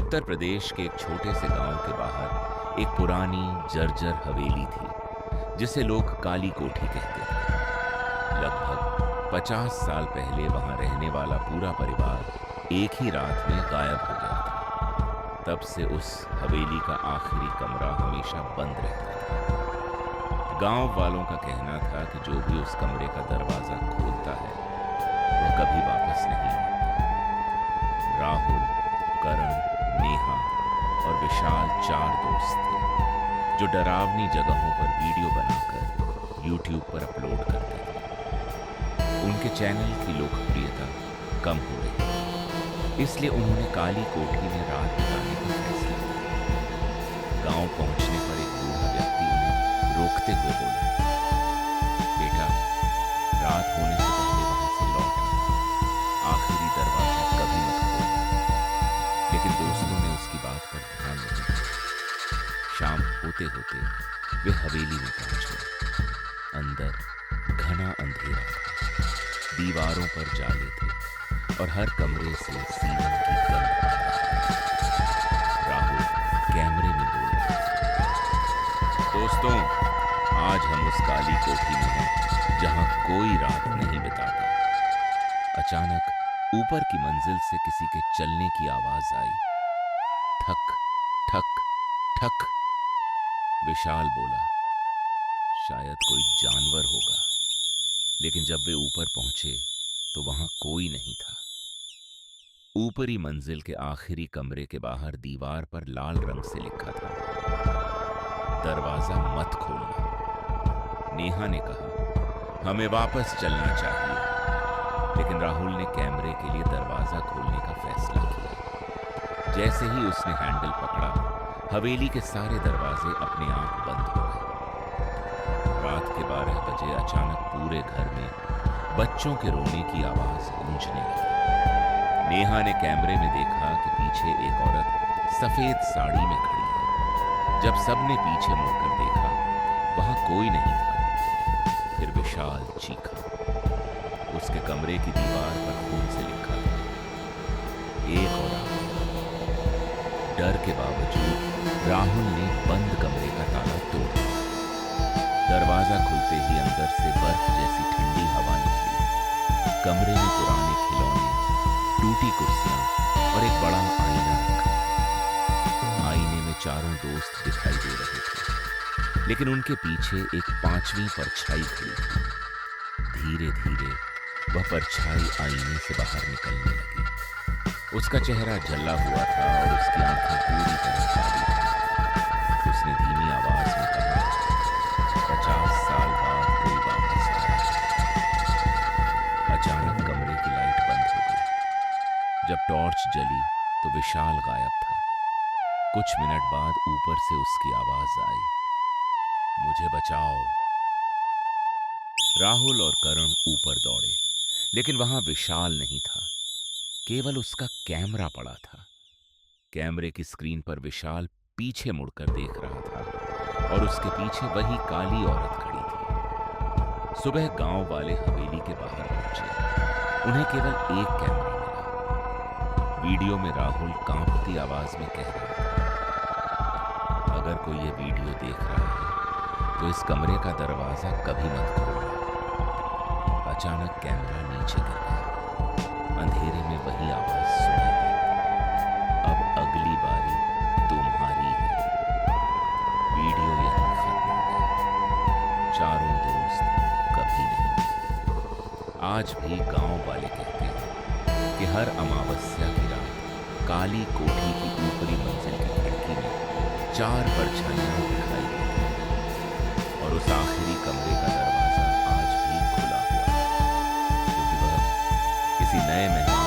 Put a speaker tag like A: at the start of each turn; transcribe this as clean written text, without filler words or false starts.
A: उत्तर प्रदेश के एक छोटे से गांव के बाहर एक पुरानी जर्जर हवेली थी जिसे लोग काली कोठी कहते थे। लगभग 50 साल पहले वहां रहने वाला पूरा परिवार एक ही रात में गायब हो गया था। तब से उस हवेली का आखिरी कमरा हमेशा बंद रहता था। गांव वालों का कहना था कि जो भी उस कमरे का दरवाजा खोलता है वह कभी वापस नहीं लौटता। राहुल, करण, नेहा और विशाल 4 दोस्त थे जो डरावनी जगहों पर वीडियो बनाकर यूट्यूब पर अपलोड करते थे। उनके चैनल की लोकप्रियता कम हो रही थी, इसलिए उन्होंने काली कोठी में रात बिताने का फैसला किया। गांव पहुंचने पर एक बूढ़ा व्यक्ति उन्हें रोकते हुए बोला, बेटा, रात होने से पहले वहां से लौट आना। आखिरी दरवाजा कभी मत खोलना। लेकिन दोस्तों ने उसकी बात पर ध्यान नहीं दिया। शाम होते होते वे हवेली में पहुंच गए। अंदर घना अंधेरा था, दीवारों पर जाले थे और हर कमरे से सीवन की गंध आ रही थी। राहुल कैमरे में बोल रहा था, दोस्तों, आज हम उस काली कोठी में हैं जहां कोई रात नहीं बिताता। अचानक ऊपर की मंजिल से किसी के चलने की आवाज आई। ठक ठक ठक। विशाल बोला, शायद कोई जानवर होगा। लेकिन जब वे ऊपर पहुंचे तो वहां कोई नहीं था। ऊपरी मंजिल के आखिरी कमरे के बाहर दीवार पर लाल रंग से लिखा था, दरवाजा मत खोलना। नेहा ने कहा, हमें वापस चलना चाहिए। लेकिन राहुल ने कैमरे के लिए दरवाजा खोलने का फैसला किया। जैसे ही उसने हैंडल पकड़ा, हवेली के सारे दरवाजे अपने आप बंद हो गए। रात के 12 बजे अचानक पूरे घर में बच्चों के रोने की आवाज गूंजने लगी। नेहा ने कैमरे में देखा कि पीछे एक औरत सफेद साड़ी में खड़ी है। जब सबने पीछे मुड़कर देखा, वहां कोई नहीं था। फिर विशाल चीखा। उसके कमरे की दीवार पर खून से लिखा था, एक और आखिरी। डर के बावजूद राहुल ने बंद कमरे का ताला तोड़ दिया। दरवाजा खुलते ही अंदर से बर्फ जैसी ठंडी हवा निकली। कमरे में पुराने खिलौने, टूटी कुर्सियां और एक बड़ा आईना रखा। आईने में चारों दोस्त दिखाई दे रहे थे, लेकिन उनके पीछे एक 5वीं परछाई खड़ी थी। धीरे धीरे वह परछाई आईने से बाहर निकलने लगी। उसका चेहरा जला हुआ था और उसकी आंखें पूरी तरह काली थीं। उसने धीमी आवाज में कहा, 50 साल बाद कोई वापस आया। अचानक कमरे की लाइट बंद हो गई। जब टॉर्च जली तो विशाल गायब था। कुछ मिनट बाद ऊपर से उसकी आवाज आई, मुझे बचाओ। राहुल और करण ऊपर दौड़े, लेकिन वहां विशाल नहीं था, केवल उसका कैमरा पड़ा था। कैमरे की स्क्रीन पर विशाल पीछे मुड़कर देख रहा था और उसके पीछे वही काली औरत खड़ी थी। सुबह गांव वाले हवेली के बाहर पहुंचे। उन्हें केवल एक कैमरा मिला। वीडियो में राहुल कांपती आवाज में कह रहा था, अगर कोई ये वीडियो देख रहा है तो इस कमरे का दरवाजा कभी मत खोलना। अचानक कैमरा नीचे गिर गया। अंधेरे में वही आवाज सुनाई दी, अब अगली बारी तुम्हारी है। वीडियो यहीं खत्म हो गया। चारों दोस्त कभी नहीं मिले। आज भी गांव वाले कहते हैं कि हर अमावस्या की रात काली कोठी की ऊपरी मंजिल की खिड़की में 4 परछाइयां दिखाई देती हैं और उस आखिरी कमरे का दरवाजा आज भी खुला हुआ है, क्योंकि वह किसी नए मेहमान